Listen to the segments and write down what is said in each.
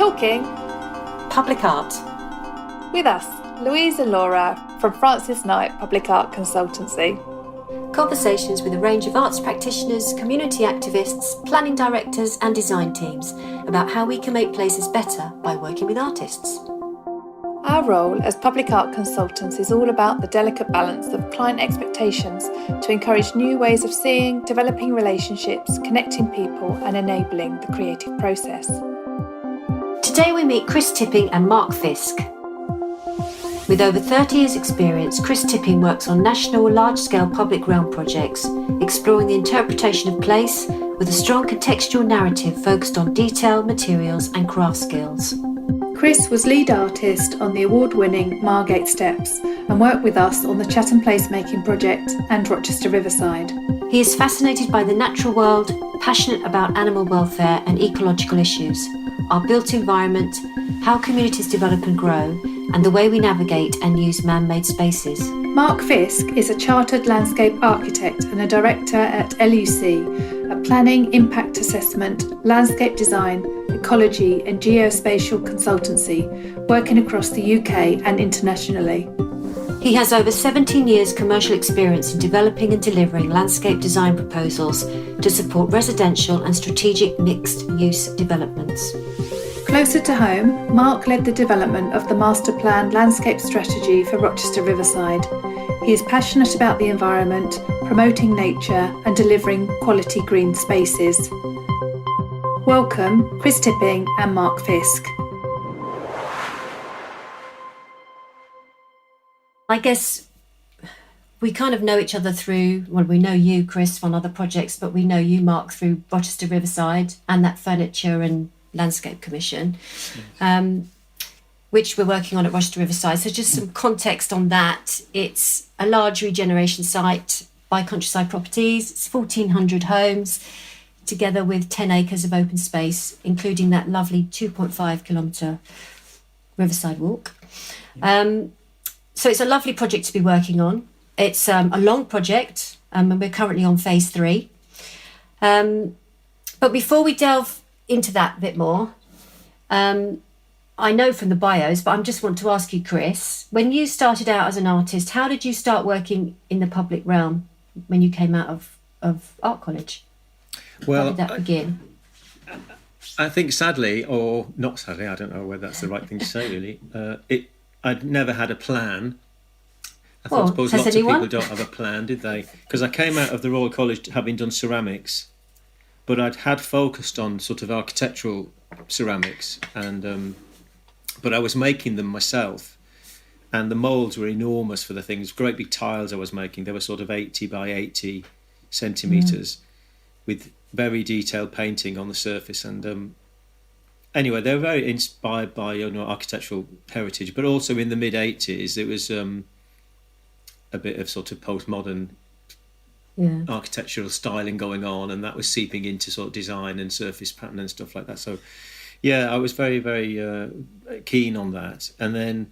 Talking Public Art. with us, Louise and Laura from Francis Knight Public Art Consultancy. Conversations with a range of arts practitioners, community activists, planning directors and design teams about how we can make places better by working with artists. Our role as public art consultants is all about the delicate balance of client expectations to encourage new ways of seeing, developing relationships, connecting people and enabling the creative process. Today we meet Chris Tippi and Mark Fisk. With over 30 years' experience, Chris Tippi works on national, large-scale public realm projects, exploring the interpretation of place with a strong contextual narrative focused on detail, materials and craft skills. Chris was lead artist on the award-winning Margate Steps and worked with us on the Chatham Placemaking Project and Rochester Riverside. He is fascinated by the natural world, passionate about animal welfare and ecological issues, our built environment, how communities develop and grow, and the way we navigate and use man-made spaces. Mark Fisk is a chartered landscape architect and a director at LUC, a planning, impact assessment, landscape design, ecology and geospatial consultancy, working across the UK and internationally. He has over 17 years commercial experience in developing and delivering landscape design proposals to support residential and strategic mixed-use developments. Closer to home, Mark led the development of the master plan landscape strategy for Rochester Riverside. He is passionate about the environment, promoting nature and delivering quality green spaces. Welcome, Chris Tippi and Mark Fisk. I guess we kind of know each other through, well, we know you, Chris, on other projects, but we know you, Mark, through Rochester Riverside and that Furniture and Landscape Commission, which we're working on at Rochester Riverside. So just some context on that. It's a large regeneration site by Countryside Properties. It's 1,400 homes, together with 10 acres of open space, including that lovely 2.5 kilometre Riverside Walk. So it's a lovely project to be working on. It's a long project, and we're currently on phase 3. But before we delve into that a bit more, I know from the bios, but I just want to ask you, Chris, when you started out as an artist, how did you start working in the public realm when you came out of art college? Well, how did that begin? I think sadly, or not sadly, I don't know whether that's the right thing to say really, I'd never had a plan. I suppose lots of people don't have a plan, did they? Because I came out of the Royal College having done ceramics, but I'd had focused on sort of architectural ceramics, and but I was making them myself, and the moulds were enormous for the things, great big tiles I was making. They were sort of 80 by 80 centimetres with very detailed painting on the surface, and anyway, they were very inspired by architectural heritage, but also in the mid-80s there was a bit of sort of postmodern architectural styling going on, and that was seeping into sort of design and surface pattern and stuff like that. So yeah, I was very, very keen on that. And then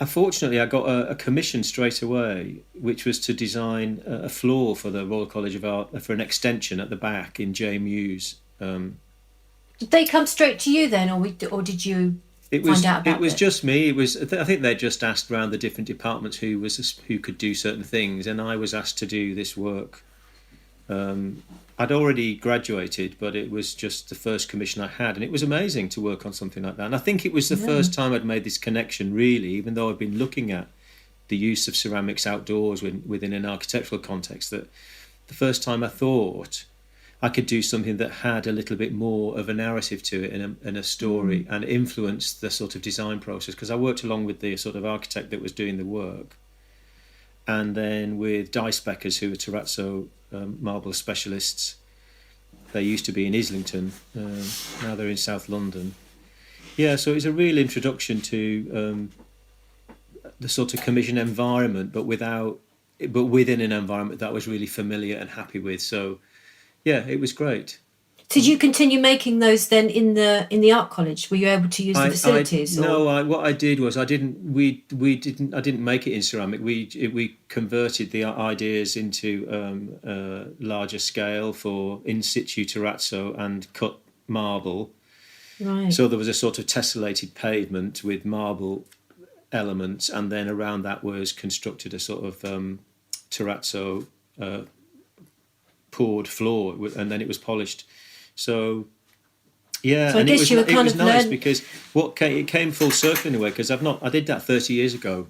fortunately I got a commission straight away, which was to design a floor for the Royal College of Art for an extension at the back in J Mews. Did they come straight to you then, or did you find out about it? It was just me. I think they just asked around the different departments who could do certain things, and I was asked to do this work. I'd already graduated, but it was just the first commission I had, and it was amazing to work on something like that. And I think it was the first time I'd made this connection, really, even though I'd been looking at the use of ceramics outdoors within an architectural context, that the first time I thought I could do something that had a little bit more of a narrative to it and a story, and influenced the sort of design process, because I worked along with the sort of architect that was doing the work, and then with die speckers who were terrazzo marble specialists. They used to be in Islington, now they're in South London. Yeah, so it was a real introduction to the sort of commission environment, but within an environment that I was really familiar and happy with. So yeah, it was great. Did you continue making those then in the art college? Were you able to use the facilities? What I did was I didn't make it in ceramic. We converted the ideas into larger scale for in situ terrazzo and cut marble, Right. So there was a sort of tessellated pavement with marble elements, and then around that was constructed a sort of terrazzo poured floor, and then it was polished. So yeah, so I and guess it was nice because it came full circle in a way, because I did that 30 years ago.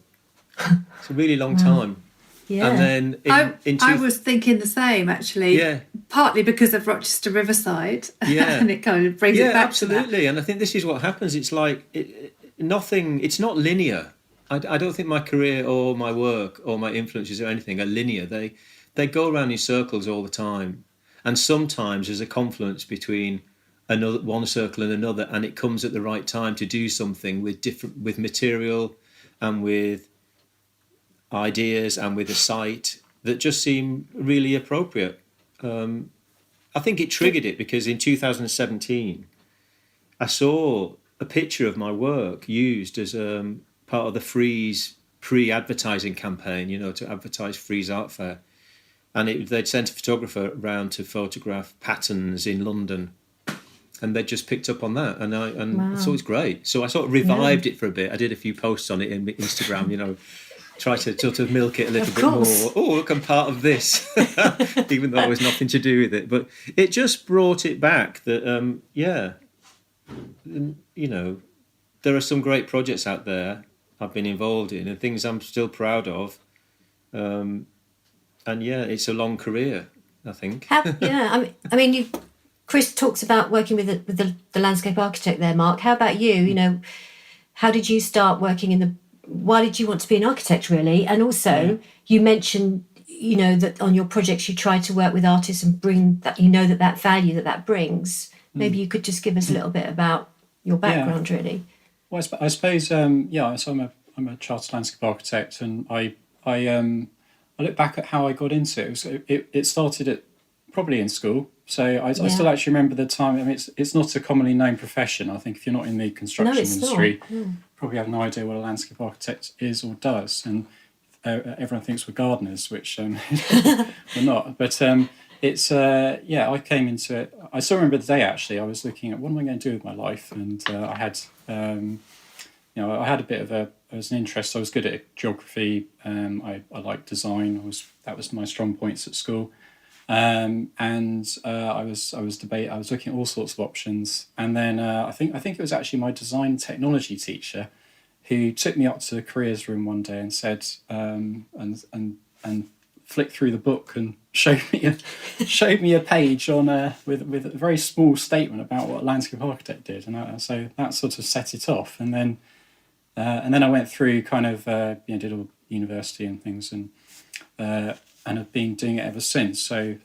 It's a really long time. Yeah. And then I was thinking the same, actually. Yeah. Partly because of Rochester Riverside. Yeah. And it kind of brings it back absolutely. to that. And I think this is what happens. It's like it's not linear. I don't think my career or my work or my influences or anything are linear. They go around in circles all the time. And sometimes there's a confluence between one circle and another, and it comes at the right time to do something with material and with ideas and with a site that just seem really appropriate. I think it triggered it because in 2017 I saw a picture of my work used as part of the Frieze pre-advertising campaign, to advertise Frieze Art Fair. And they'd sent a photographer round to photograph patterns in London, and they just picked up on that, and I thought it was great. So I sort of revived it for a bit. I did a few posts on it in Instagram, try to sort of milk it a little bit more. Oh, look, I'm part of this, even though there was nothing to do with it. But it just brought it back that, there are some great projects out there I've been involved in and things I'm still proud of. And it's a long career, I think. Chris talks about working with the landscape architect there, Mark. How about you? How did you start working why did you want to be an architect, really? And also, you mentioned, that on your projects you try to work with artists and bring that, that value that brings. Maybe you could just give us a little bit about your background, really. Well, I suppose, so I'm a chartered landscape architect, and I look back at how I got into it. So it started probably in school. So I still actually remember the time. I mean, it's not a commonly known profession. I think if you're not in the construction industry, probably have no idea what a landscape architect is or does. And everyone thinks we're gardeners, which we're not. But I came into it. I still remember the day, actually. I was looking at what am I going to do with my life, and I had, I had a bit of an interest. I was good at geography. I liked design. That was my strong points at school. I was looking at all sorts of options, and then I think it was actually my design technology teacher who took me up to the careers room one day and said, and flicked through the book and showed me a page on with a very small statement about what a landscape architect did, and so that sort of set it off, and then I went through kind of did all university and things, and have been doing it ever since. So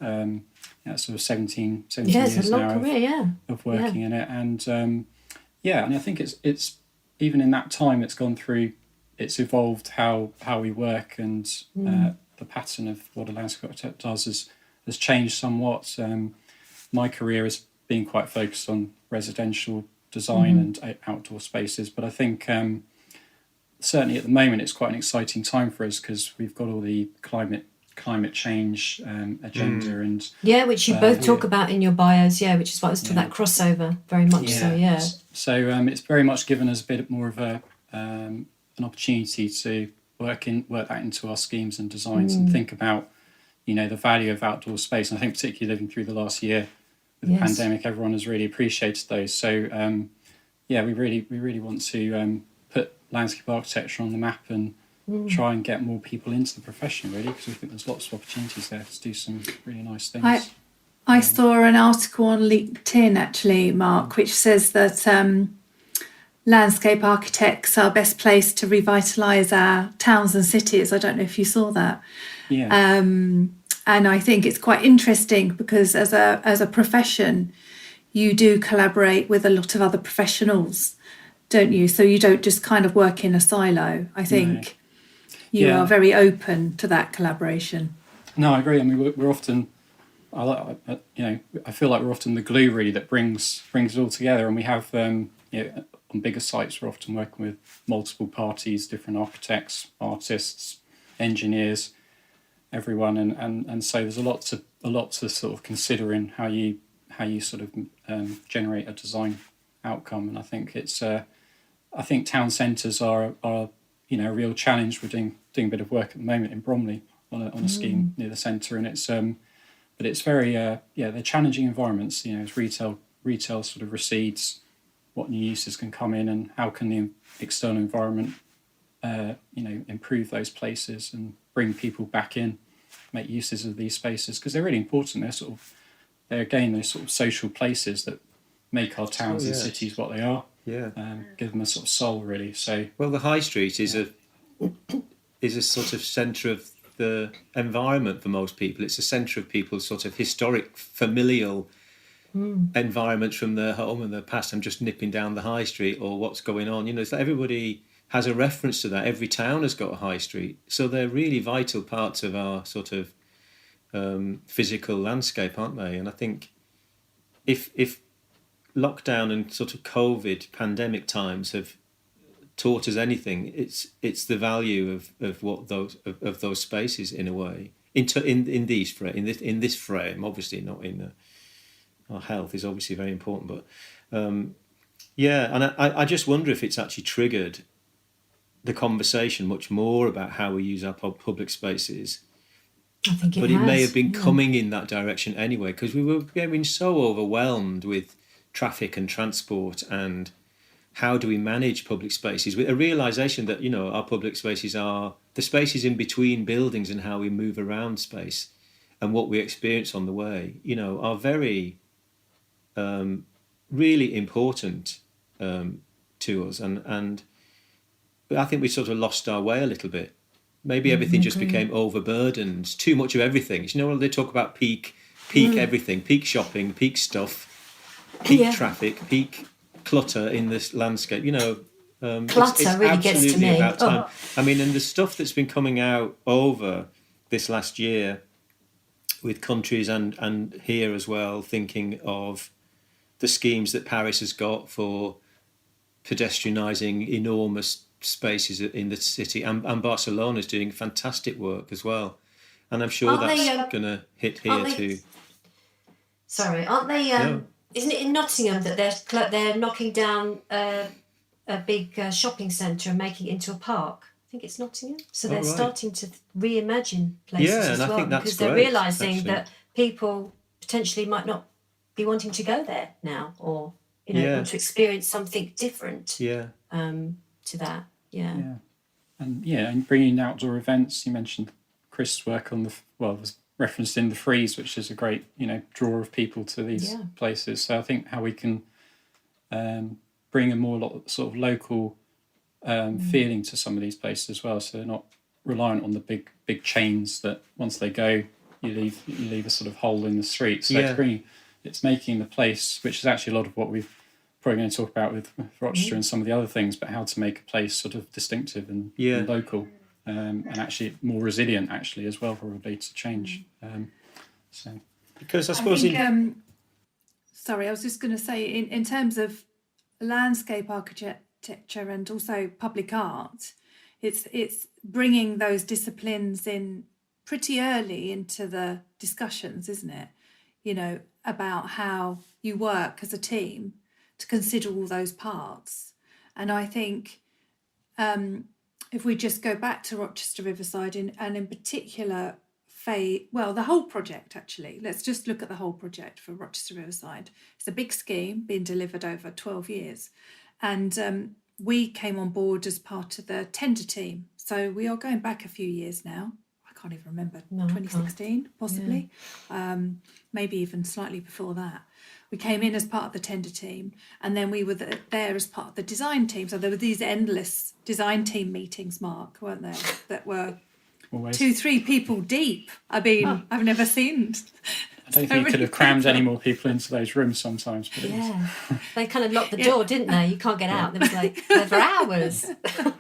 sort of 17 years it's a long now career, of working in it, and and I think it's even in that time it's gone through, it's evolved how we work, and the pattern of what a landscape architect does has changed somewhat. My career has been quite focused on residential design and outdoor spaces, but I think certainly at the moment it's quite an exciting time for us because we've got all the climate change agenda and which you both talk about in your bios, which is why it's to that crossover very much. So it's very much given us a bit more of an opportunity to work that into our schemes and designs and think about the value of outdoor space. And I think particularly living through the last year with the pandemic, everyone has really appreciated those. So we really want to put landscape architecture on the map and try and get more people into the profession, really, because we think there's lots of opportunities there to do some really nice things. I saw an article on LinkedIn, actually, Mark, which says that landscape architects are best placed to revitalise our towns and cities. I don't know if you saw that. Yeah. And I think it's quite interesting because as a profession, you do collaborate with a lot of other professionals, don't you? So you don't just kind of work in a silo. I think you are very open to that collaboration. No, I agree. I mean, we're often, I feel like we're often the glue really that brings it all together. And we have, on bigger sites, we're often working with multiple parties, different architects, artists, engineers, everyone, and so there's a lot to sort of consider in how you sort of generate a design outcome. And I think I think town centres are a real challenge. We're doing a bit of work at the moment in Bromley on a scheme near the centre, and it's but it's very they're challenging environments. As retail sort of recedes, what new uses can come in, and how can the external environment improve those places and bring people back in, make uses of these spaces, because they're really important. They're again those sort of social places that make our towns and cities what they are. Yeah. Give them a sort of soul, really. So the high street is a sort of centre of the environment for most people. It's a centre of people's sort of historic, familial environments from their home and their past. I'm just nipping down the high street, or what's going on. It's like everybody has a reference to that. Every town has got a high street, so they're really vital parts of our sort of physical landscape, aren't they? And I think if lockdown and sort of COVID pandemic times have taught us anything, it's the value of what those spaces, in a way, in this frame. Obviously, not in our health is obviously very important, but and I just wonder if it's actually triggered the conversation much more about how we use our public spaces. I think it may have been coming in that direction anyway, because we were getting so overwhelmed with traffic and transport, and how do we manage public spaces, with a realisation that our public spaces are the spaces in between buildings, and how we move around space and what we experience on the way are very really important to us, and I think we sort of lost our way a little bit. Maybe everything just became overburdened, too much of everything. They talk about peak everything, peak shopping, peak stuff, peak traffic, peak clutter in this landscape. Clutter it's really gets to me. About time. I mean, and the stuff that's been coming out over this last year with countries and here as well, thinking of the schemes that Paris has got for pedestrianising enormous spaces in the city, and Barcelona's doing fantastic work as well, and I'm sure that's going to hit here too. Sorry, aren't they? Isn't it in Nottingham that they're knocking down a big shopping centre and making it into a park? I think it's Nottingham. So they're starting to reimagine places as well, I think that's because they're realising that people potentially might not be wanting to go there now, or want to experience something different. To that. And bringing outdoor events. You mentioned Chris' work on was referenced in the Freeze, which is a great draw of people to these places. So I think how we can bring a more sort of local feeling to some of these places as well, so they're not reliant on the big chains that once they go you leave a sort of hole in the street. So it's making the place, which is actually a lot of what we've probably going to talk about with Rochester and some of the other things, but how to make a place sort of distinctive and local, and actually more resilient actually as well, probably, to change. Because I suppose sorry, I was just going to say in terms of landscape architecture and also public art, it's bringing those disciplines in pretty early into the discussions, isn't it? About how you work as a team to consider all those parts. And I think if we just go back to Rochester Riverside and in particular the whole project, actually, let's just look at the whole project for Rochester Riverside. It's a big scheme being delivered over 12 years, and we came on board as part of the tender team, so we are going back a few years now. I can't even remember, 2016 possibly, maybe even slightly before that. We came in as part of the tender team, and then we were there as part of the design team. So there were these endless design team meetings, Mark, weren't there, that were always 2-3 people deep. I mean, I've never seen. I don't think you could have crammed any more people into those rooms sometimes. But they kind of locked the door, didn't they? You can't get out. There was there for hours. You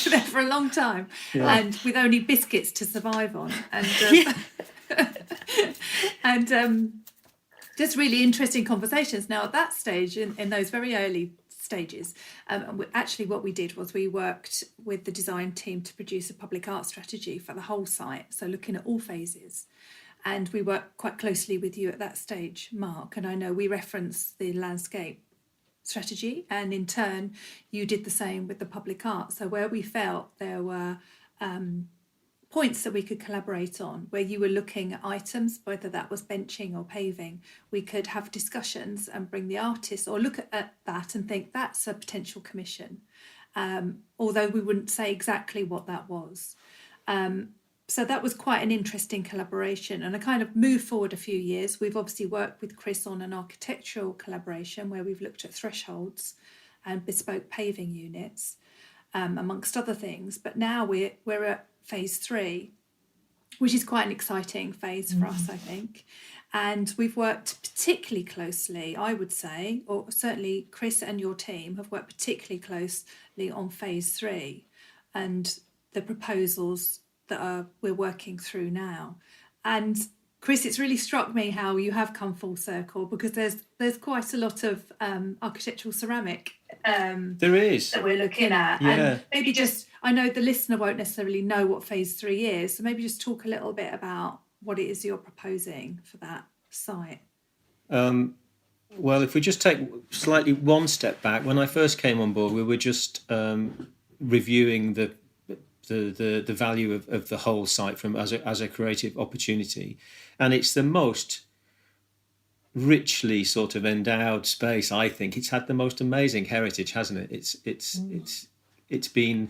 were there for a long time, and with only biscuits to survive on, and just really interesting conversations. Now, at that stage, in those very early stages, actually what we did was we worked with the design team to produce a public art strategy for the whole site, so looking at all phases. And we worked quite closely with you at that stage, Mark, and I know we referenced the landscape strategy, and in turn you did the same with the public art. So where we felt there were points that we could collaborate on, where you were looking at items, whether that was benching or paving, we could have discussions and bring the artist or look at that and think that's a potential commission, although we wouldn't say exactly what that was. So that was quite an interesting collaboration, and I kind of moved forward a few years. We've obviously worked with Chris on an architectural collaboration where we've looked at thresholds and bespoke paving units, amongst other things. But now we're at phase 3, which is quite an exciting phase for us, I think. And we've worked particularly closely, I would say, or certainly Chris and your team have worked particularly closely on phase 3 and the proposals that we're working through now. And Chris, it's really struck me how you have come full circle, because there's quite a lot of architectural ceramic there is that we're looking at. Yeah. And maybe just, I know the listener won't necessarily know what phase 3 is, so maybe just talk a little bit about what it is you're proposing for that site. Well, if we just take slightly one step back, when I first came on board, we were just reviewing the value of the whole site from as a creative opportunity, and it's the most richly sort of endowed space. I think it's had the most amazing heritage, hasn't it? It's been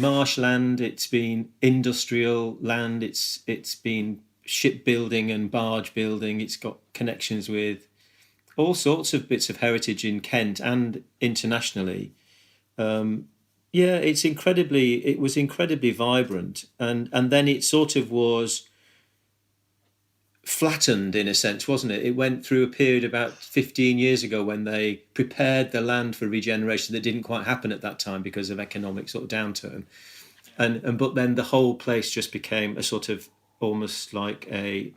marshland, it's been industrial land, it's been shipbuilding and barge building. It's got connections with all sorts of bits of heritage in Kent and internationally. It was incredibly vibrant, and then it sort of was flattened in a sense, wasn't it? It went through a period about 15 years ago when they prepared the land for regeneration that didn't quite happen at that time because of economic sort of downturn, but then the whole place just became a sort of almost like a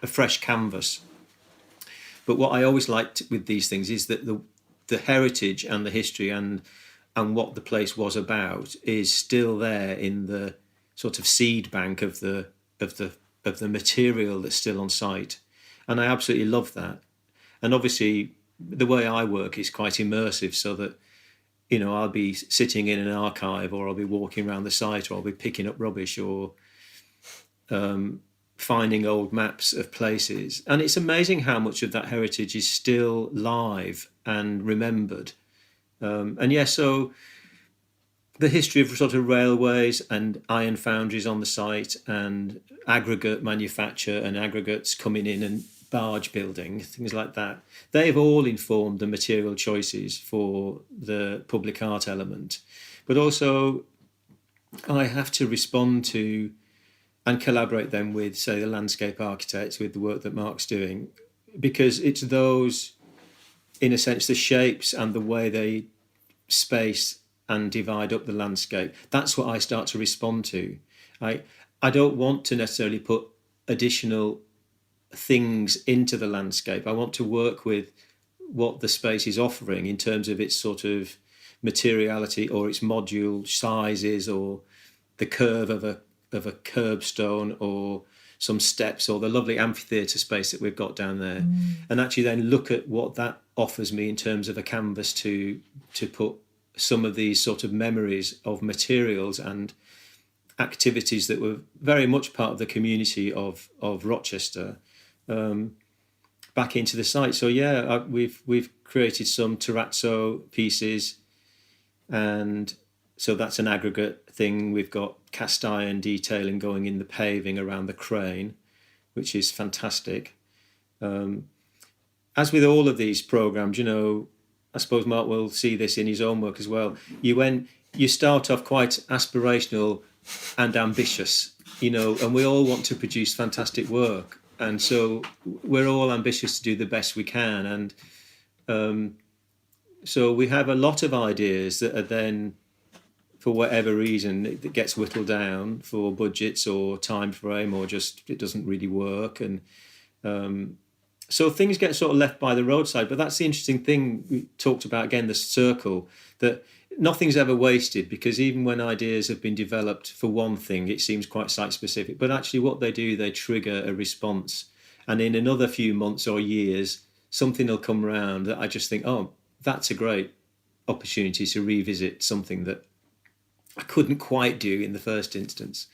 fresh canvas. But what I always liked with these things is that the heritage and the history and what the place was about is still there in the sort of seed bank of the material that's still on site, and I absolutely love that. And obviously, the way I work is quite immersive, so that I'll be sitting in an archive, or I'll be walking around the site, or I'll be picking up rubbish, or finding old maps of places, and it's amazing how much of that heritage is still live and remembered. So the history of sort of railways and iron foundries on the site, and aggregate manufacture and aggregates coming in and barge building, things like that, they've all informed the material choices for the public art element. But also I have to respond to and collaborate then with, say, the landscape architects, with the work that Mark's doing, because it's those, in a sense, the shapes and the way they space and divide up the landscape. That's what I start to respond to. I don't want to necessarily put additional things into the landscape. I want to work with what the space is offering in terms of its sort of materiality, or its module sizes, or the curve of a curbstone, or some steps, or the lovely amphitheatre space that we've got down there, and actually then look at what that offers me in terms of a canvas to put some of these sort of memories of materials and activities that were very much part of the community of Rochester back into the site. So we've created some terrazzo pieces, and so that's an aggregate thing. We've got cast iron detailing going in the paving around the crane, which is fantastic. As with all of these programs, I suppose Mark will see this in his own work as well. You start off quite aspirational and ambitious, and we all want to produce fantastic work. And so we're all ambitious to do the best we can. And so we have a lot of ideas that are then, for whatever reason, it gets whittled down for budgets or time frame, or just it doesn't really work. And so things get sort of left by the roadside. But that's the interesting thing we talked about, again, the circle, that nothing's ever wasted, because even when ideas have been developed for one thing, it seems quite site specific. But actually what they do, they trigger a response. And in another few months or years, something will come around that I just think, oh, that's a great opportunity to revisit something that I couldn't quite do in the first instance.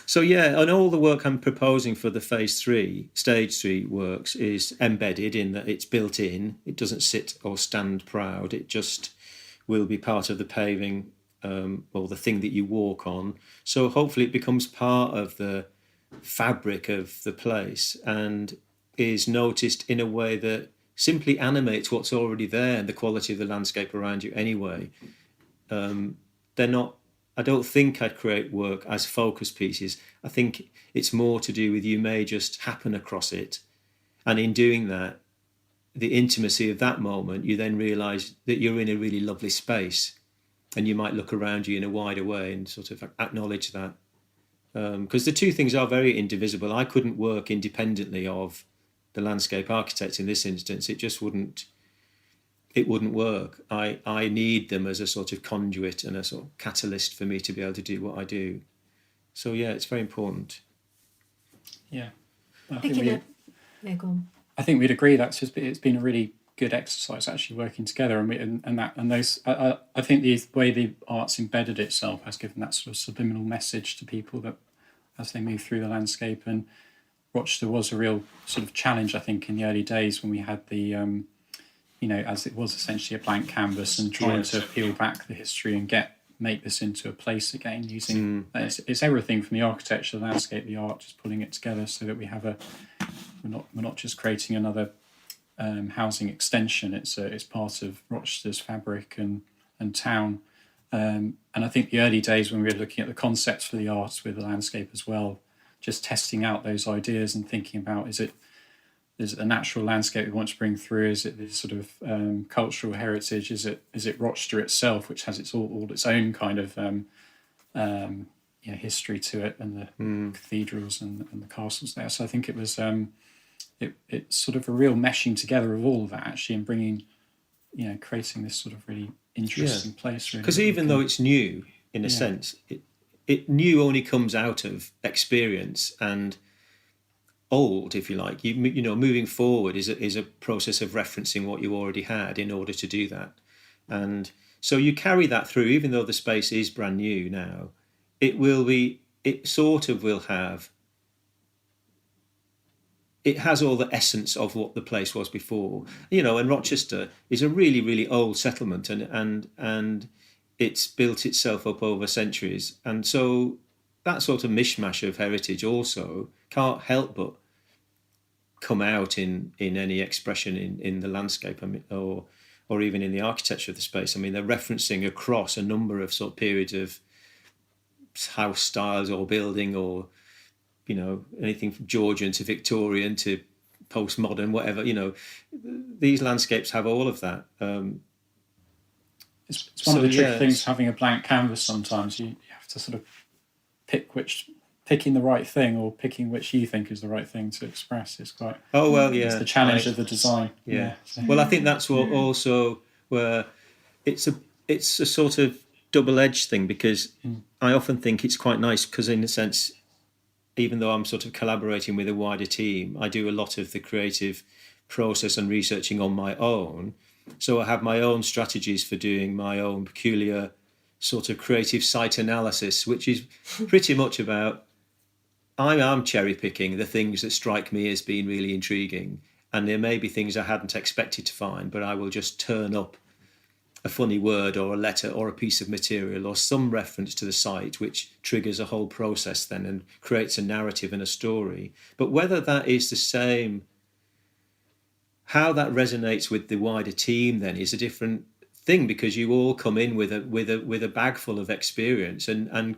So yeah, and all the work I'm proposing for the phase 3, stage 3 works is embedded in that it's built in. It doesn't sit or stand proud. It just will be part of the paving or the thing that you walk on. So hopefully it becomes part of the fabric of the place and is noticed in a way that simply animates what's already there and the quality of the landscape around you anyway. They're not, I don't think I'd create work as focus pieces. I think it's more to do with you may just happen across it. And in doing that, the intimacy of that moment, you then realise that you're in a really lovely space and you might look around you in a wider way and sort of acknowledge that. Because the two things are very indivisible. I couldn't work independently of the landscape architect in this instance. It just wouldn't work. I need them as a sort of conduit and a sort of catalyst for me to be able to do what I do. So yeah, it's very important. Yeah. I think we'd agree that's just, it's been a really good exercise actually working together, and those I think the way the art's embedded itself has given that sort of subliminal message to people that as they move through the landscape. And Rochester was a real sort of challenge, I think, in the early days when we had the as it was essentially a blank canvas and trying to peel back the history and make this into a place again using it's everything from the architecture, the landscape, the art, just pulling it together so that we have we're not just creating another housing extension. It's part of Rochester's fabric and town. And I think the early days when we were looking at the concepts for the art with the landscape as well, just testing out those ideas and thinking about is it a natural landscape we want to bring through? Is it this sort of cultural heritage? Is it Rochester itself, which has all its own kind of history to it, and the cathedrals and the castles there? So I think it was it's sort of a real meshing together of all of that actually, and bringing creating this sort of really interesting place. Because really, even though it's new in a sense, it new only comes out of experience and old, if you like. You know, moving forward is a process of referencing what you already had in order to do that. And so you carry that through, even though the space is brand new now. It has all the essence of what the place was before. And Rochester is a really, really old settlement, and it's built itself up over centuries. And so that sort of mishmash of heritage also can't help but come out in any expression in the landscape, or even in the architecture of the space. I mean, they're referencing across a number of sort of periods of house styles or building, or anything from Georgian to Victorian to postmodern, whatever. These landscapes have all of that. It's one of the tricky things, having a blank canvas. Sometimes you have to sort of picking the right thing, or picking which you think is the right thing to express is quite. Oh well, yeah. It's the challenge of the design. Yeah. Well, I think that's what also where it's a sort of double-edged thing, because I often think it's quite nice because, in a sense, even though I'm sort of collaborating with a wider team, I do a lot of the creative process and researching on my own. So I have my own strategies for doing my own peculiar sort of creative site analysis, which is pretty much about I'm cherry picking the things that strike me as being really intriguing. And there may be things I hadn't expected to find, but I will just turn up a funny word or a letter or a piece of material or some reference to the site, which triggers a whole process then and creates a narrative and a story. But whether that is the same, how that resonates with the wider team then is a different thing, because you all come in with a bag full of experience, and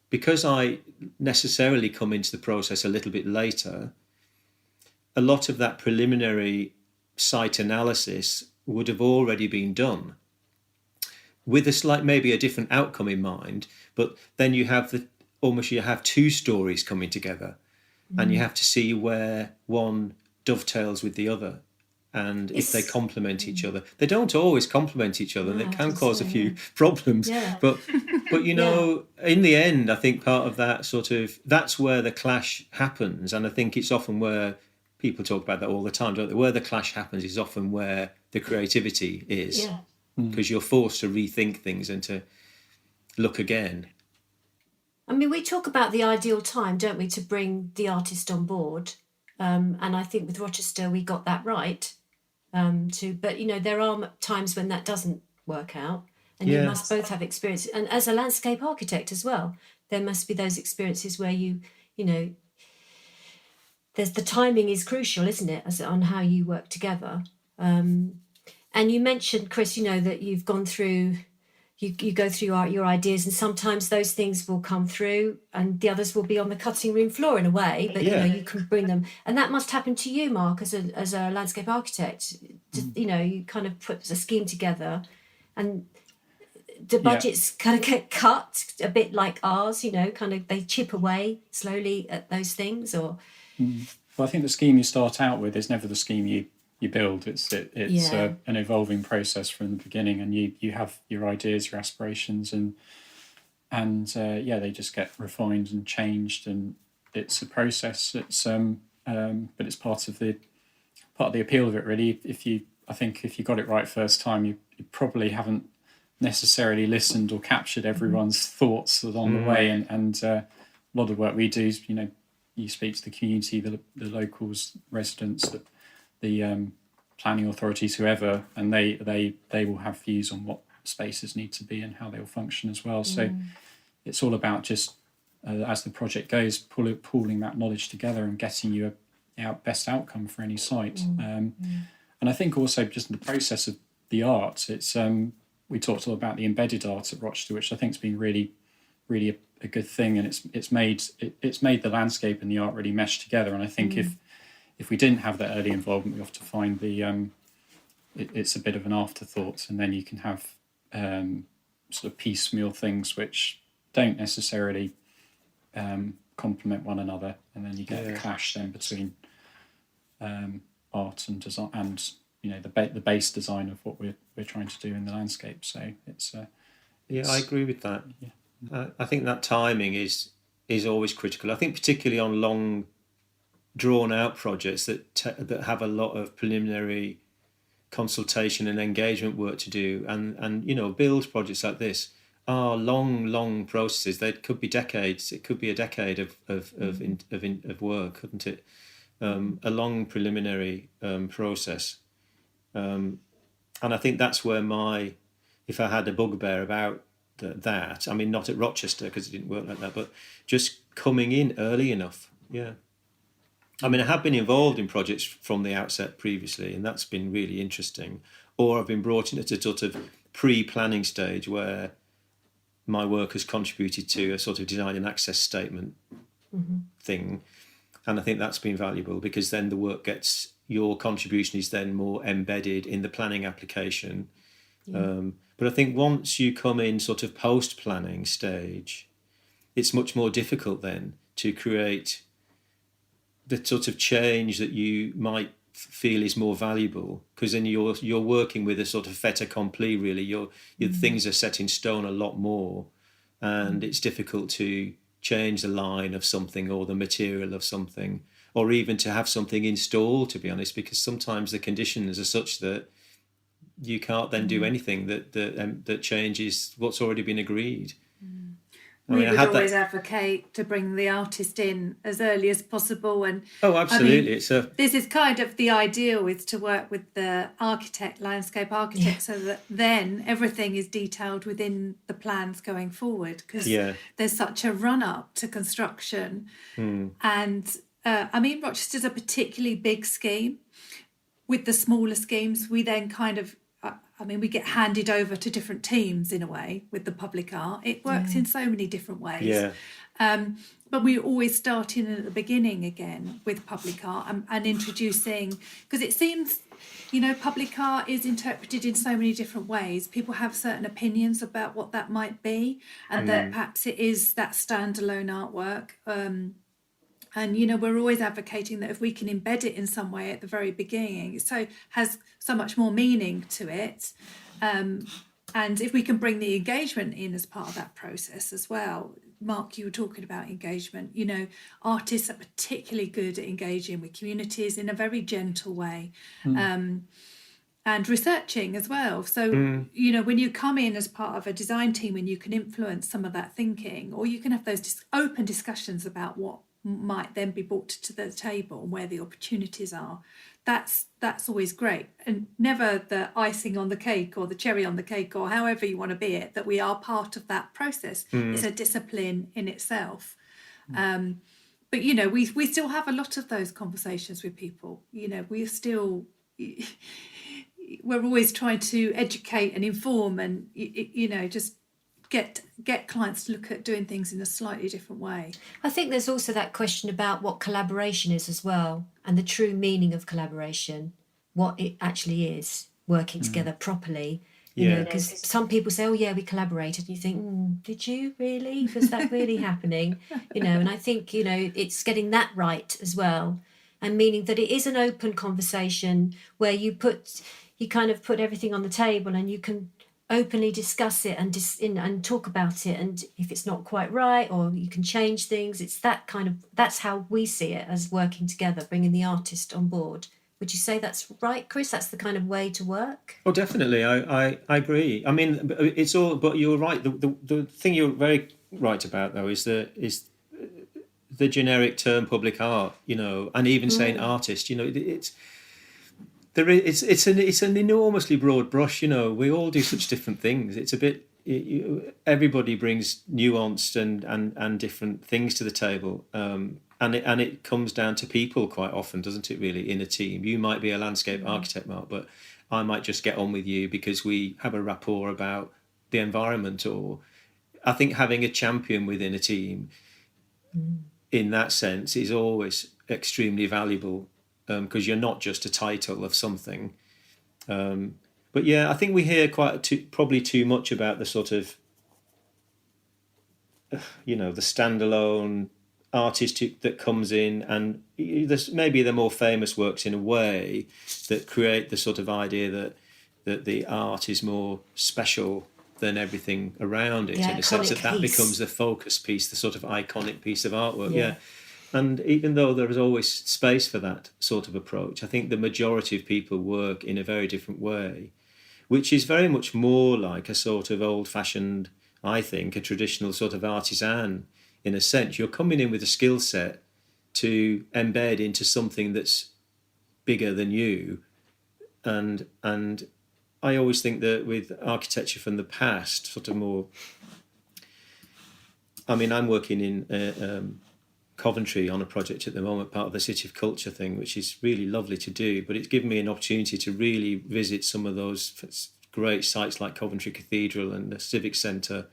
because I necessarily come into the process a little bit later, a lot of that preliminary site analysis would have already been done with maybe a different outcome in mind. But then you have two stories coming together, and you have to see where one dovetails with the other, and if they complement each other. They don't always complement each other. They can cause a few problems. Yeah. But in the end, I think part of that that's where the clash happens, and I think it's often where people talk about that all the time, don't they? Where the clash happens is often where the creativity is, because you're forced to rethink things and to look again. I mean, we talk about the ideal time, don't we, to bring the artist on board, and I think with Rochester we got that right. But there are times when that doesn't work out, and you must both have experience. And as a landscape architect as well, there must be those experiences where there's the timing is crucial, isn't it, on how you work together. And you mentioned, Chris, that you've gone through. You go through your ideas, and sometimes those things will come through and the others will be on the cutting room floor in a way, but you can bring them, and that must happen to you, Mark, as a landscape architect. You kind of put a scheme together and the budgets kind of get cut a bit like ours, kind of they chip away slowly at those things. Or Well, I think the scheme you start out with is never the scheme you build. It's an evolving process from the beginning, and you have your ideas, your aspirations, and they just get refined and changed, and it's a process. It's but it's part of the appeal of it, really. I think if you got it right first time, you probably haven't necessarily listened or captured everyone's thoughts along the way, and a lot of the work we do is, you speak to the community, the locals, residents, the planning authorities, whoever, and they will have views on what spaces need to be and how they will function as well. So it's all about just as the project goes, pooling that knowledge together and getting you a best outcome for any site. And I think also just in the process of the art, it's we talked all about the embedded art at Rochester, which I think has been really, really a good thing, and it's made the landscape and the art really mesh together. And I think if we didn't have that early involvement, we often find it's a bit of an afterthought, and then you can have sort of piecemeal things which don't necessarily complement one another, and then you get a clash then between art and design, and the base design of what we're trying to do in the landscape. So it's I agree with that. I think that timing is always critical. I think particularly on long drawn out projects that have a lot of preliminary consultation and engagement work to do, and build projects like this are long processes. They could be decades. It could be a decade of work, couldn't it? A long preliminary process, and I think that's where if I had a bugbear about that, I mean, not at Rochester because it didn't work like that, but just coming in early enough. I mean, I have been involved in projects from the outset previously, and that's been really interesting. Or I've been brought in at a sort of pre-planning stage where my work has contributed to a sort of design and access statement thing. And I think that's been valuable because then your contribution is then more embedded in the planning application. But I think once you come in sort of post-planning stage, it's much more difficult then to create the sort of change that you might feel is more valuable, because then you're working with a sort of fait accompli, really. Your things are set in stone a lot more, and it's difficult to change the line of something or the material of something, or even to have something installed, to be honest, because sometimes the conditions are such that you can't then do anything that changes what's already been agreed. We would always advocate to bring the artist in as early as possible. And absolutely. This is kind of the ideal, is to work with the landscape architect, so that then everything is detailed within the plans going forward, because there's such a run-up to construction. And Rochester's a particularly big scheme. With the smaller schemes, we then kind of we get handed over to different teams in a way with the public art. It works in so many different ways. But we always start in at the beginning again with public art and introducing, because it seems, public art is interpreted in so many different ways. People have certain opinions about what that might be, and that perhaps it is that standalone artwork. And, we're always advocating that if we can embed it in some way at the very beginning, it has so much more meaning to it. And if we can bring the engagement in as part of that process as well, Mark, you were talking about engagement. You know, artists are particularly good at engaging with communities in a very gentle way. And researching as well. So, you know, when you come in as part of a design team and you can influence some of that thinking, or you can have those open discussions about what might then be brought to the table and where the opportunities are, that's always great. And never the icing on the cake or the cherry on the cake, or however you want to be it, that we are part of that process. It's a discipline in itself. But, you know, we still have a lot of those conversations with people. You know, we're always trying to educate and inform and, you know, just get clients to look at doing things in a slightly different way. I think there's also that question about what collaboration is as well, and the true meaning of collaboration, what it actually is, working together properly. You know, because some people say, oh, yeah, we collaborated. And you think, did you really? Was that really happening? You know, and I think, you know, it's getting that right as well. And meaning that it is an open conversation where you kind of put everything on the table and you can openly discuss it and talk about it. And if it's not quite right, or you can change things, it's that's how we see it as working together, bringing the artist on board. Would you say that's right, Chris? That's the kind of way to work? Oh, definitely. I agree. I mean, it's all, but you're right. The thing you're very right about, though, is the generic term public art, you know, and even saying artist, you know, it's an enormously broad brush, you know. We all do such different things. It's a bit, everybody brings nuanced and different things to the table. And it comes down to people quite often, doesn't it, really, in a team? You might be a landscape architect, Mark, but I might just get on with you because we have a rapport about the environment. Or I think having a champion within a team in that sense is always extremely valuable, because you're not just a title of something. But yeah, I think we hear probably too much about the sort of, you know, the standalone artist that comes in, and there's maybe the more famous works in a way that create the sort of idea that the art is more special than everything around it, in the sense that becomes the focus piece, the sort of iconic piece of artwork. Yeah. And even though there is always space for that sort of approach, I think the majority of people work in a very different way, which is very much more like a sort of old-fashioned, I think, a traditional sort of artisan. In a sense, you're coming in with a skill set to embed into something that's bigger than you. And I always think that with architecture from the past, sort of more, I mean, I'm working in Coventry on a project at the moment, part of the City of Culture thing, which is really lovely to do, but it's given me an opportunity to really visit some of those great sites like Coventry Cathedral and the Civic Centre,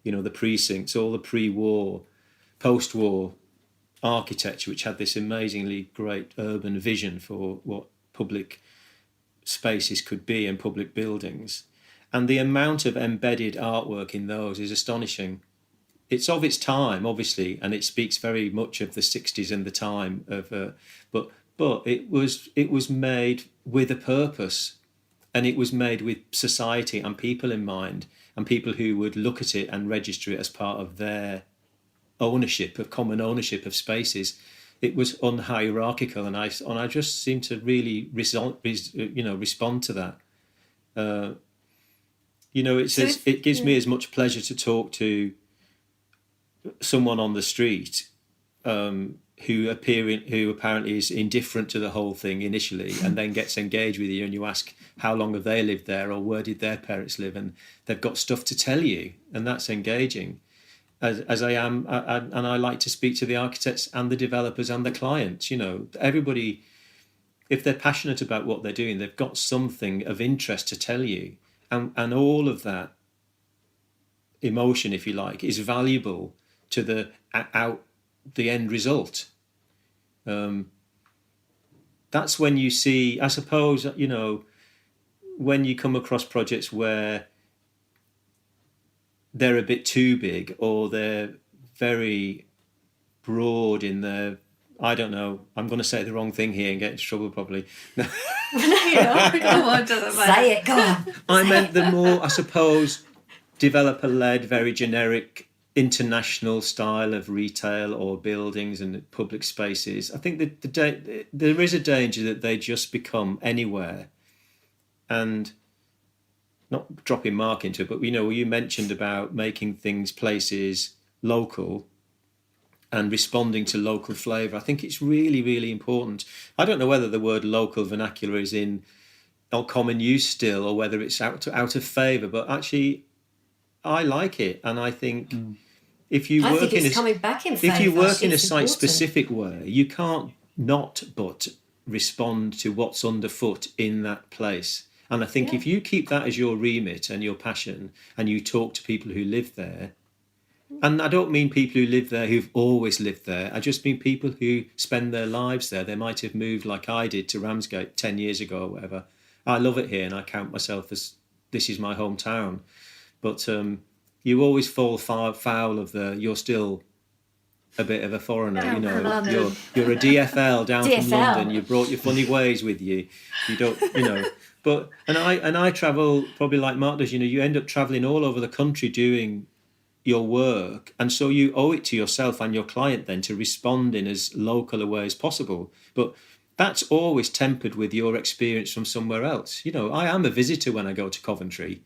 you know, the precincts, all the pre-war, post-war architecture, which had this amazingly great urban vision for what public spaces could be and public buildings. And the amount of embedded artwork in those is astonishing. It's of its time, obviously, and it speaks very much of the 60s and the time of, but it was made with a purpose, and it was made with society and people in mind, and people who would look at it and register it as part of their ownership, of common ownership of spaces. It was unhierarchical, and I just seem to really respond to that. It gives me as much pleasure to talk to someone on the street who apparently is indifferent to the whole thing initially, and then gets engaged with you, and you ask how long have they lived there, or where did their parents live, and they've got stuff to tell you, and that's engaging. As I am, and I like to speak to the architects and the developers and the clients. You know, everybody, if they're passionate about what they're doing, they've got something of interest to tell you, and all of that emotion, if you like, is valuable to the end result. That's when you see, I suppose, you know, when you come across projects where they're a bit too big, or they're very broad in their, I don't know, I'm going to say the wrong thing here and get into trouble probably. Say it, go on. I meant the more, I suppose, developer-led, very generic international style of retail or buildings and public spaces, I think that there is a danger that they just become anywhere. And not dropping Mark into it, but you mentioned about making things, places local and responding to local flavour. I think it's really, really important. I don't know whether the word local vernacular is in common use still, or whether it's out of favour, but actually I like it, and I think if you work in a site specific way, you can't not but respond to what's underfoot in that place. And I think if you keep that as your remit and your passion, and you talk to people who live there, and I don't mean people who live there who've always lived there, I just mean people who spend their lives there. They might have moved like I did to Ramsgate 10 years ago or whatever. I love it here, and I count myself as this is my hometown. But you always fall foul of you're still a bit of a foreigner, you're a DFL down from London. You brought your funny ways with you. You don't, But and I travel probably like Mark does. You end up traveling all over the country doing your work, and so you owe it to yourself and your client then to respond in as local a way as possible. But that's always tempered with your experience from somewhere else. I am a visitor when I go to Coventry,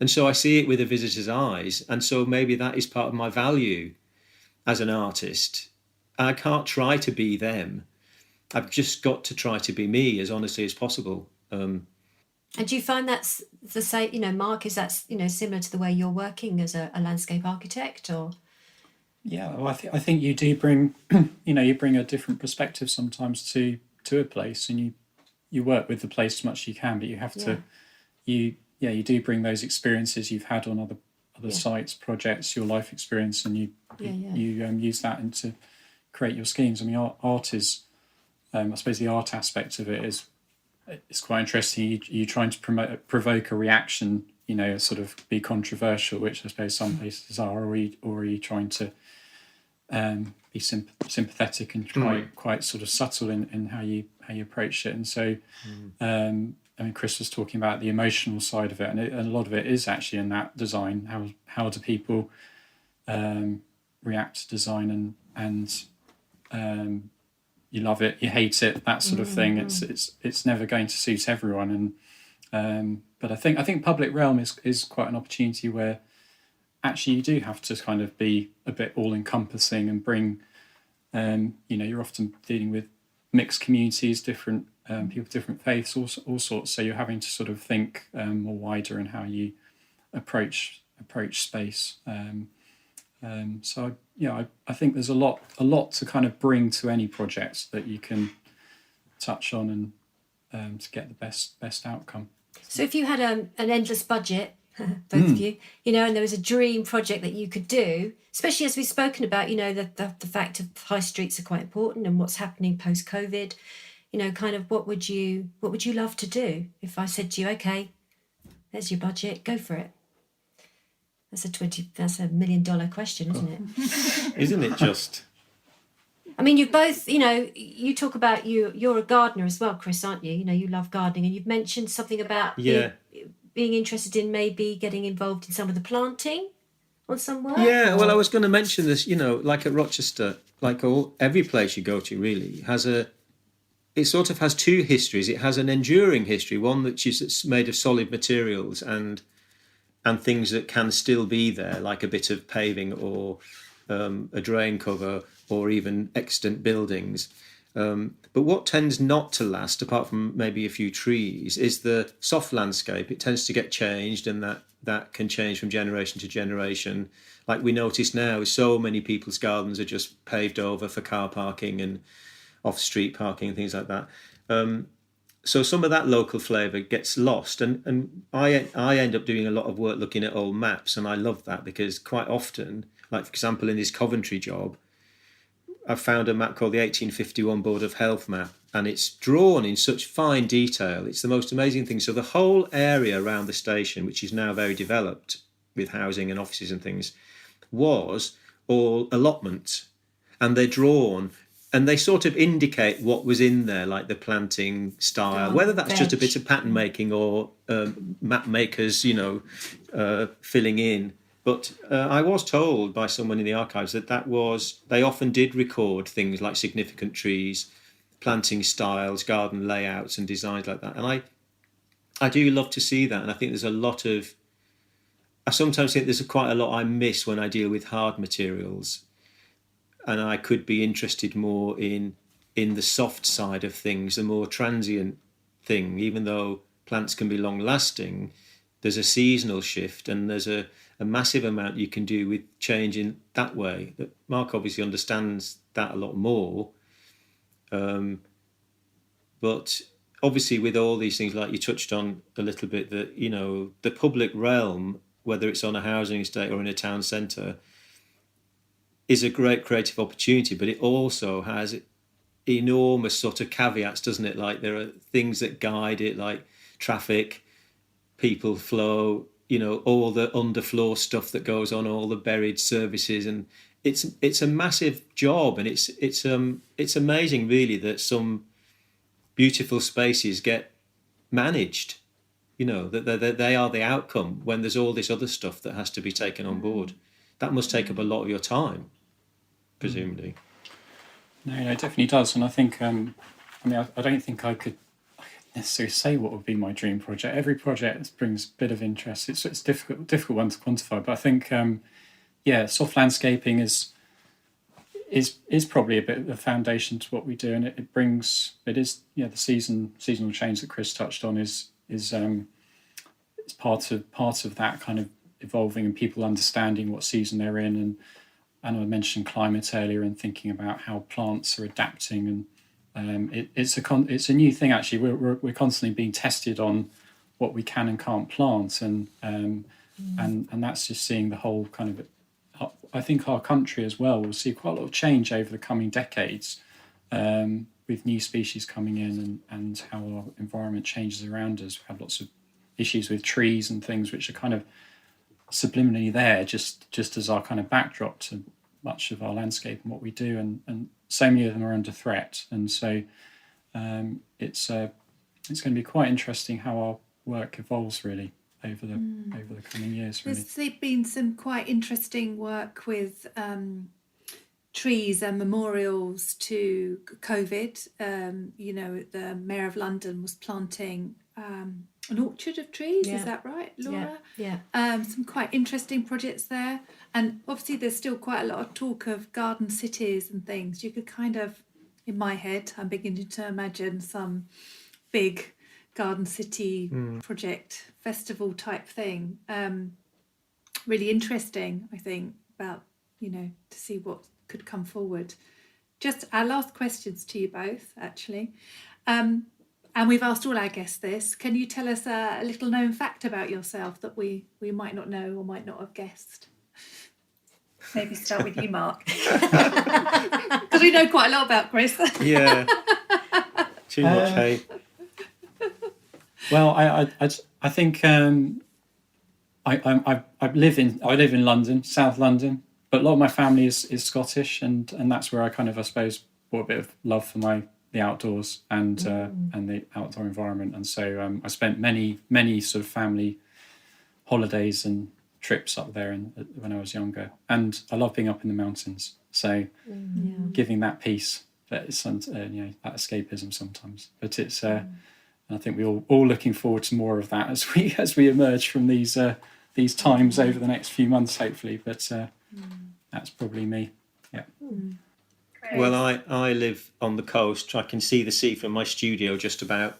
and so I see it with a visitor's eyes, and so maybe that is part of my value as an artist. I can't try to be them. I've just got to try to be me as honestly as possible. And do you find that's the same, Mark, is that, similar to the way you're working as a landscape architect, or? Yeah, well, I think you do bring, you bring a different perspective sometimes to a place, and you work with the place as much as you can, but you have to, you do bring those experiences you've had on other sites, projects, your life experience, and you use that to create your schemes. I mean, art is, I suppose the art aspect of it is, it's quite interesting. You're trying to provoke a reaction, sort of be controversial, which I suppose some places are, or are you trying to be sympathetic and quite sort of subtle in how you approach it. And so, Chris was talking about the emotional side of it, and a lot of it is actually in that design. How do people react to design, and you love it, you hate it, that sort of thing. It's never going to suit everyone, and but I think public realm is quite an opportunity where actually you do have to kind of be a bit all encompassing and bring, you're often dealing with mixed communities, different people, different faiths, all sorts. So you're having to sort of think more wider in how you approach space. So I think there's a lot to kind of bring to any project that you can touch on and to get the best outcome. So if you had an endless budget, both of you, and there was a dream project that you could do, especially as we've spoken about, the fact of high streets are quite important and what's happening post-COVID, kind of what would you love to do? If I said to you, okay, there's your budget, go for it. That's a $1 million question, isn't it? Isn't it just? I mean, you both, you talk about you're a gardener as well, Chris, aren't you? You love gardening, and you've mentioned something about being interested in maybe getting involved in some of the planting on some work. Yeah, well, I was going to mention this. Like at Rochester, like every place you go to, really it sort of has two histories. It has an enduring history, one which is made of solid materials and things that can still be there, like a bit of paving or a drain cover or even extant buildings. But what tends not to last, apart from maybe a few trees, is the soft landscape. It tends to get changed, and that can change from generation to generation. Like we notice now, so many people's gardens are just paved over for car parking and off-street parking and things like that. So some of that local flavour gets lost, and I end up doing a lot of work looking at old maps, and I love that because quite often, like for example in this Coventry job, I found a map called the 1851 Board of Health map, and it's drawn in such fine detail. It's the most amazing thing. So the whole area around the station, which is now very developed with housing and offices and things, was all allotments, and they're drawn. And they sort of indicate what was in there, like the planting style, whether that's just a bit of pattern making or map makers, filling in But I was told by someone in the archives that they often did record things like significant trees, planting styles, garden layouts and designs like that. And I do love to see that. And I think there's a lot of, I sometimes think there's quite a lot I miss when I deal with hard materials. And I could be interested more in the soft side of things, the more transient thing. Even though plants can be long lasting, there's a seasonal shift and there's a massive amount you can do with change in that way. That Mark obviously understands that a lot more. But obviously with all these things, like you touched on a little bit, that, you know, the public realm, whether it's on a housing estate or in a town centre, is a great creative opportunity, but it also has enormous sort of caveats, doesn't it? Like there are things that guide it, like traffic, people flow, you know, all the underfloor stuff that goes on, all the buried services, and it's a massive job, and it's amazing really that some beautiful spaces get managed, you know, that they are the outcome when there's all this other stuff that has to be taken on board. That must take up a lot of your time, presumably. No, it definitely does. And I think, I don't think I could necessarily say what would be my dream project. Every project brings a bit of interest. It's difficult one to quantify. But I think, soft landscaping is probably a bit of a foundation to what we do, and the seasonal change that Chris touched on is part of that kind of evolving and people understanding what season they're in, and I mentioned climate earlier and thinking about how plants are adapting, and it's a new thing actually. We're constantly being tested on what we can and can't plant, and that's just seeing the whole kind of. I think our country as well will see quite a lot of change over the coming decades, with new species coming in and how our environment changes around us. We have lots of issues with trees and things which are kind of subliminally there just as our kind of backdrop to much of our landscape and what we do, and so many of them are under threat, and so it's going to be quite interesting how our work evolves really over the coming years. Really. There's been some quite interesting work with trees and memorials to COVID. The Mayor of London was planting an orchard of trees, is that right, Laura? Yeah. Some quite interesting projects there. And obviously there's still quite a lot of talk of garden cities and things. You could kind of, in my head, I'm beginning to imagine some big garden city project, festival type thing. Really interesting, I think, about, to see what could come forward. Just our last questions to you both, actually. And we've asked all our guests this. Can you tell us a little known fact about yourself that we might not know or might not have guessed? Maybe start with you, Mark. Because we know quite a lot about Chris. Yeah. Too much, hey? Well, I think I live in London, South London, but a lot of my family is Scottish, and that's where I kind of, I suppose, brought a bit of love for the outdoors and the outdoor environment, and so I spent many sort of family holidays and trips up there when I was younger, and I love being up in the mountains. So giving that peace, that escapism sometimes, but it's. I think we're all looking forward to more of that as we emerge from these times over the next few months, hopefully. But that's probably me. Yeah. Well, I live on the coast. I can see the sea from my studio just about.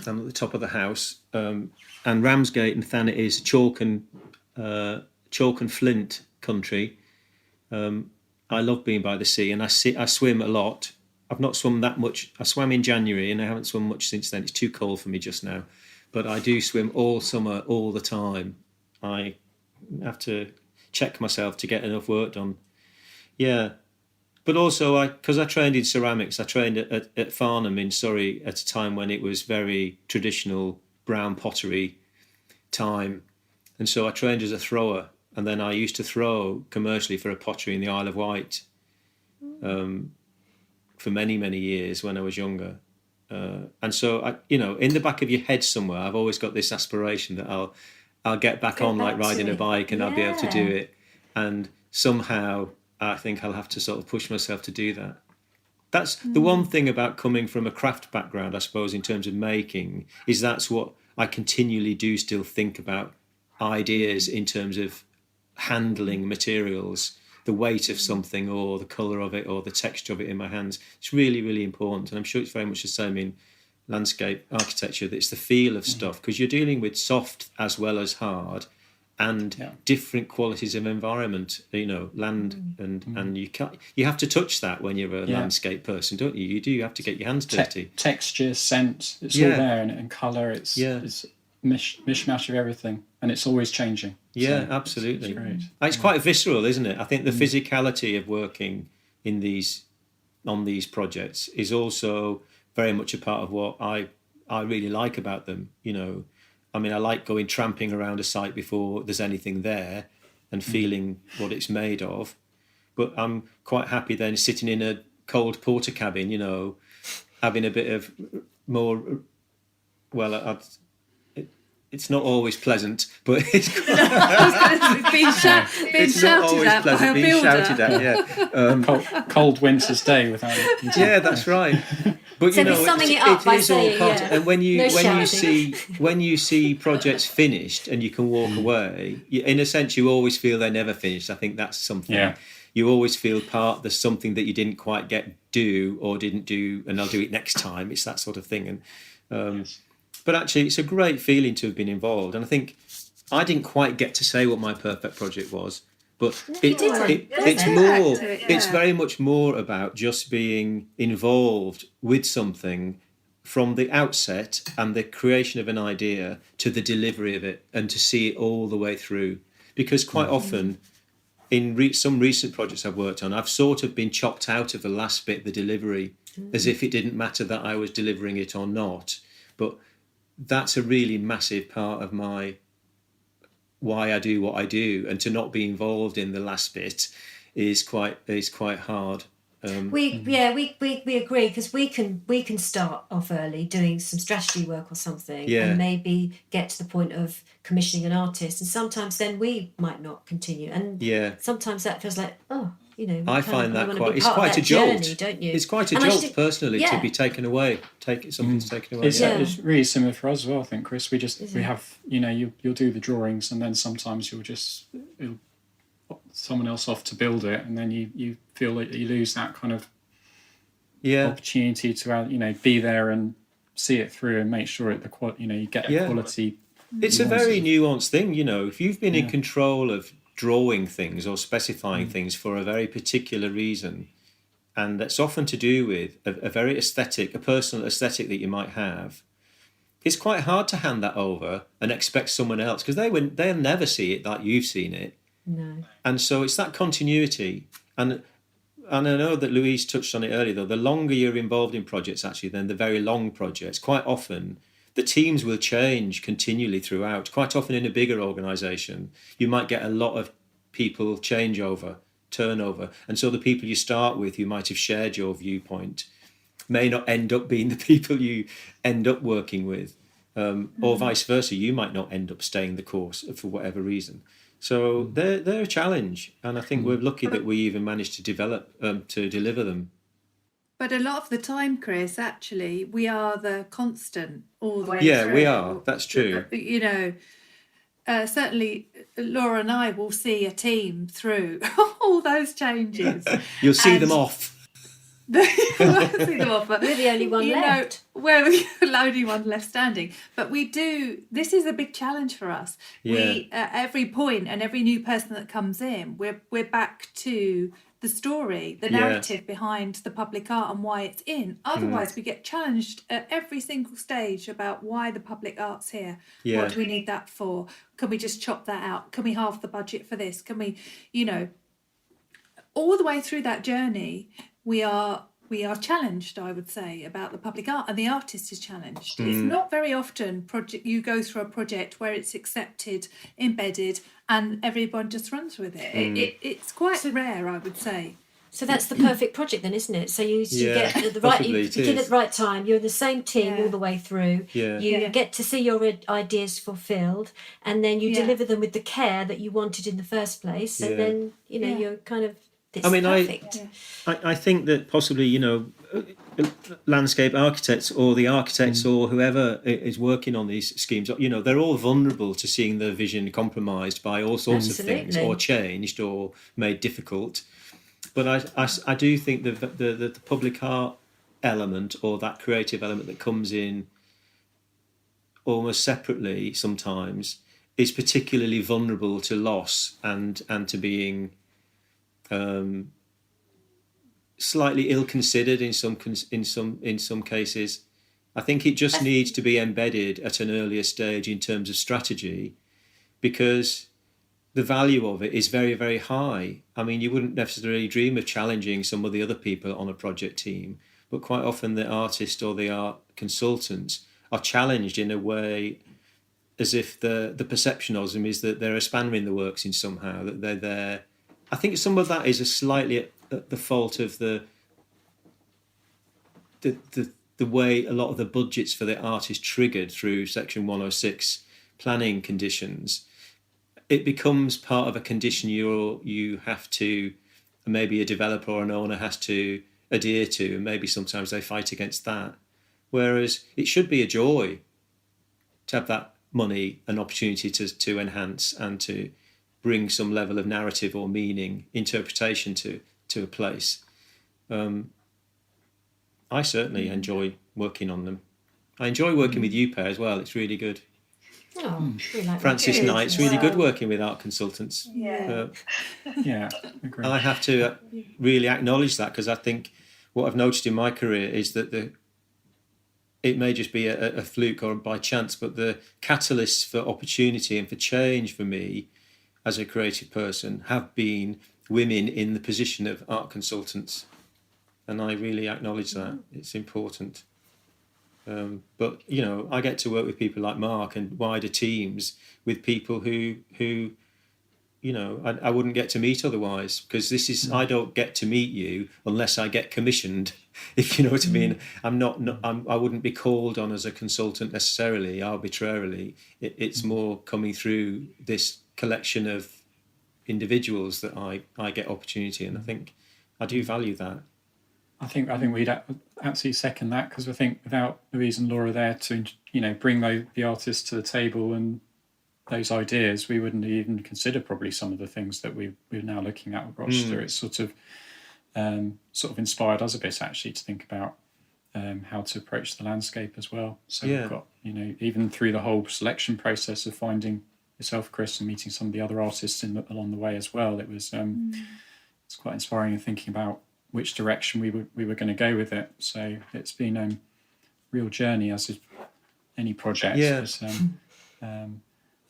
I'm at the top of the house, and Ramsgate and Thanet is chalk and flint country. I love being by the sea, and I swim a lot. I've not swum that much. I swam in January and I haven't swum much since then. It's too cold for me just now. But I do swim all summer, all the time. I have to check myself to get enough work done. Yeah. But also, because I trained in ceramics, I trained at Farnham in Surrey at a time when it was very traditional brown pottery time. And so I trained as a thrower. And then I used to throw commercially for a pottery in the Isle of Wight. For many, many years when I was younger. And so, in the back of your head somewhere, I've always got this aspiration that I'll get back on like riding a bike, and I'll be able to do it. And somehow I think I'll have to sort of push myself to do that. That's the one thing about coming from a craft background, I suppose, in terms of making, is that's what I continually do still think about ideas in terms of handling materials, the weight of something or the colour of it or the texture of it in my hands. It's really, really important. And I'm sure it's very much the same in landscape architecture, that it's the feel of stuff, because you're dealing with soft as well as hard and different qualities of environment, land and you have to touch that when you're a landscape person, don't you? You have to get your hands dirty. Texture, scent, it's all there, and colour, it's mishmash of everything, and it's always changing. Yeah, so absolutely. It's great. It's quite visceral, isn't it? I think the physicality of working on these projects is also very much a part of what I really like about them. I mean, I like going tramping around a site before there's anything there and feeling what it's made of. But I'm quite happy then sitting in a cold porter cabin, having a bit of more, it's not always pleasant, but it's not always pleasant being shouted at. Cold winter's day without it. Yeah, that's right. But so we're summing it up by saying, and when you see projects finished and you can walk away, in a sense, you always feel they're never finished. I think that's something. Yeah. You always feel there's something that you didn't quite didn't do, and I'll do it next time. It's that sort of thing, and. But actually, it's a great feeling to have been involved. And I think I didn't quite get to say what my perfect project was, but it's very much more about just being involved with something from the outset and the creation of an idea to the delivery of it, and to see it all the way through. Because quite often, in some recent projects I've worked on, I've sort of been chopped out of the last bit, the delivery, as if it didn't matter that I was delivering it or not. But that's a really massive part of why I do what I do, and to not be involved in the last bit is quite hard. We agree, because we can start off early doing some strategy work or something, and maybe get to the point of commissioning an artist, and sometimes then we might not continue, and sometimes that feels like I find that quite a jolt, journey, don't you? It's quite a jolt personally to be taken away. Something's taken away. It's really similar for us as well, I think, Chris. We have you'll do the drawings, and then sometimes you'll someone else off to build it, and then you feel like you lose that kind of opportunity to be there and see it through and make sure you get a quality. It's a very nuanced thing, if you've been in control of drawing things or specifying things for a very particular reason, and that's often to do with a very personal aesthetic that you might have. It's quite hard to hand that over and expect someone else, because they'll never see it like you've seen it. No. And so it's that continuity, and I know that Louise touched on it earlier, though, the longer you're involved in projects actually than the very long projects, quite often the teams will change continually throughout. Quite often in a bigger organisation, you might get a lot of people turnover. And so the people you start with who might have shared your viewpoint may not end up being the people you end up working with. Or vice versa, you might not end up staying the course for whatever reason. So they're a challenge. And I think we're lucky that we even managed to deliver them. But a lot of the time, Chris, actually, we are the constant all the way through. Yeah, we are. That's true. Certainly, Laura and I will see a team through all those changes. You'll see them off. We'll see them off. But, we're the only one left. We're the only one left standing. But we do. This is a big challenge for us. Yeah. We at every point and every new person that comes in, we're back to the story, the narrative behind the public art and why it's in. Otherwise, we get challenged at every single stage about why the public art's here. Yeah. What do we need that for? Can we just chop that out? Can we halve the budget for this? Can we, all the way through that journey, we are challenged, I would say, about the public art, and the artist is challenged. It's not very often you go through a project where it's accepted, embedded, and everyone just runs with it. It's quite rare, I would say. So that's the perfect project then, isn't it? So you get the right, you begin at the right time, you're in the same team all the way through, you get to see your ideas fulfilled, and then you deliver them with the care that you wanted in the first place, and then, you're kind of, perfect. I think that possibly, landscape architects or the architects or whoever is working on these schemes, they're all vulnerable to seeing their vision compromised by all sorts of things, or changed or made difficult. But I do think that the public art element, or that creative element that comes in almost separately sometimes, is particularly vulnerable to loss and to being slightly ill-considered in some cases. I think it just needs to be embedded at an earlier stage in terms of strategy, because the value of it is very, very high. I mean, you wouldn't necessarily dream of challenging some of the other people on a project team, but quite often the artist or the art consultants are challenged in a way as if the perception of them is that they're a spanner in the works in somehow, that they're there. I think some of that is a slightly at the fault of the way a lot of the budgets for the art is triggered through Section 106 planning conditions. It becomes part of a condition you have to, maybe a developer or an owner has to adhere to, and maybe sometimes they fight against that. Whereas it should be a joy to have that money, an opportunity to enhance and to bring some level of narrative or meaning, interpretation to a place. I certainly enjoy working on them. I enjoy working with you, Per, as well. It's really good. Oh, like Francis Knight's really good working with art consultants. Agree. I have to really acknowledge that, because I think what I've noticed in my career is that it may just be a fluke or by chance, but the catalysts for opportunity and for change for me as a creative person have been women in the position of art consultants, and I really acknowledge that. It's important. But I get to work with people like Mark and wider teams with people who I wouldn't get to meet otherwise, because this is I don't get to meet you unless I get commissioned, if you know what I mean. I wouldn't be called on as a consultant necessarily arbitrarily. It's more coming through this collection of individuals that I get opportunity, and I think I do value that. I think we'd absolutely second that, because I think without Louise and Laura there to bring the artists to the table and those ideas, we wouldn't even consider probably some of the things that we're now looking at with Rochester. It's sort of inspired us a bit actually to think about how to approach the landscape as well. So we've got even through the whole selection process of finding yourself, Chris, and meeting some of the other artists along the way as well. It was it's quite inspiring in thinking about which direction we were going to go with it. So it's been a real journey, as is any project. And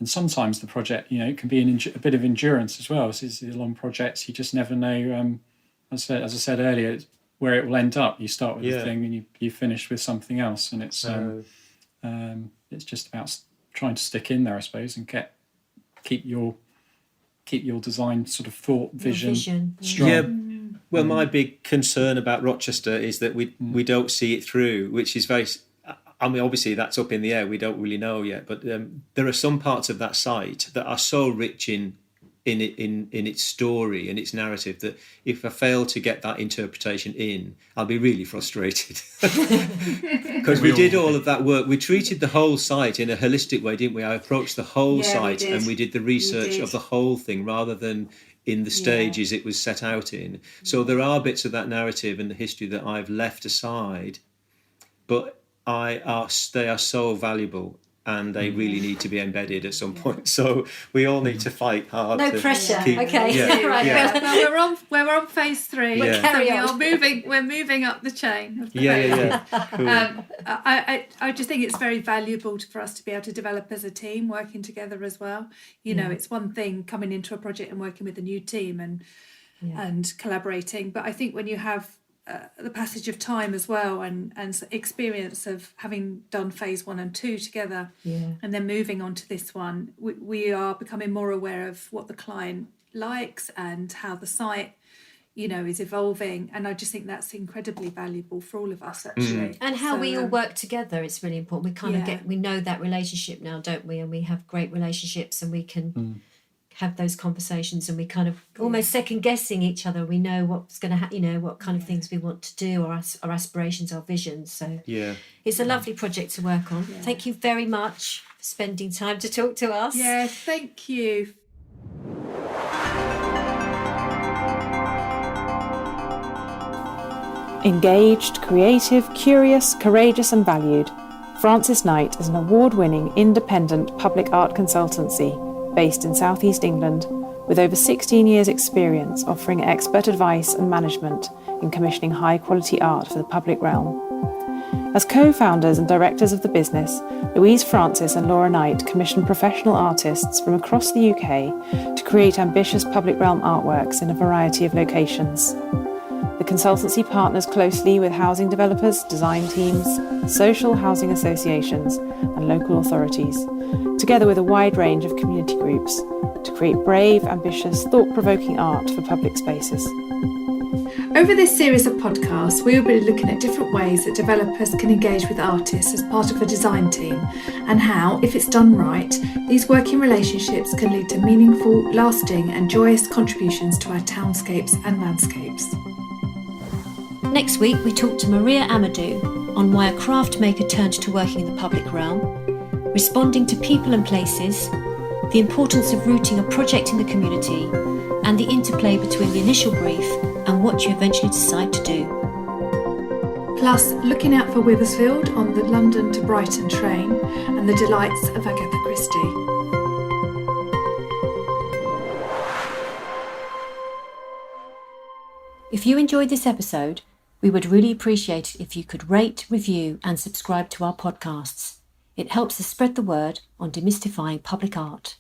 sometimes the project, it can be a bit of endurance as well. So it's long projects, you just never know. As I said earlier, where it will end up. You start with a thing and you finish with something else, and it's just about trying to stick in there, I suppose, and keep your design sort of thought vision strong. Yeah. Well, my big concern about Rochester is that we don't see it through, which is very. I mean, obviously that's up in the air. We don't really know yet, but there are some parts of that site that are so rich in its story and its narrative that if I fail to get that interpretation in, I'll be really frustrated. Because we did all of that work. We treated the whole site in a holistic way, didn't we? I approached the whole site and we did the research of the whole thing rather than in the stages it was set out in. So there are bits of that narrative and the history that I've left aside, but they are so valuable and they really need to be embedded at some point. So we all need to fight hard. No pressure. Okay. Right. Well, we're on phase 3. So we're moving up the chain. Of the Cool. I just think it's very valuable for us to be able to develop as a team, working together as well. It's one thing coming into a project and working with a new team and collaborating, but I think when you have the passage of time as well and experience of having done phase 1 and 2 together and then moving on to this one, we are becoming more aware of what the client likes and how the site is evolving, and I just think that's incredibly valuable for all of us, actually. And how we all work together, it's really important. We kind of we know that relationship now, don't we? And we have great relationships, and we can have those conversations, and we kind of almost second guessing each other. We know what's going to happen, what kind of things we want to do, or our aspirations, our visions. So it's a lovely project to work on. Thank you very much for spending time to talk to us. Yeah, thank you. Engaged, creative, curious, courageous and valued, Frances Knight is an award-winning independent public art consultancy based in South East England with over 16 years' experience offering expert advice and management in commissioning high-quality art for the public realm. As co-founders and directors of the business, Louise Francis and Laura Knight commission professional artists from across the UK to create ambitious public realm artworks in a variety of locations. The consultancy partners closely with housing developers, design teams, social housing associations and local authorities, together with a wide range of community groups, to create brave, ambitious, thought-provoking art for public spaces. Over this series of podcasts, we will be looking at different ways that developers can engage with artists as part of a design team, and how, if it's done right, these working relationships can lead to meaningful, lasting and joyous contributions to our townscapes and landscapes. Next week, we talk to Maria Amadou on why a craft maker turned to working in the public realm, responding to people and places, the importance of rooting a project in the community, and the interplay between the initial brief and what you eventually decide to do. Plus, looking out for Withersfield on the London to Brighton train and the delights of Agatha Christie. If you enjoyed this episode, we would really appreciate it if you could rate, review and subscribe to our podcasts. It helps us spread the word on demystifying public art.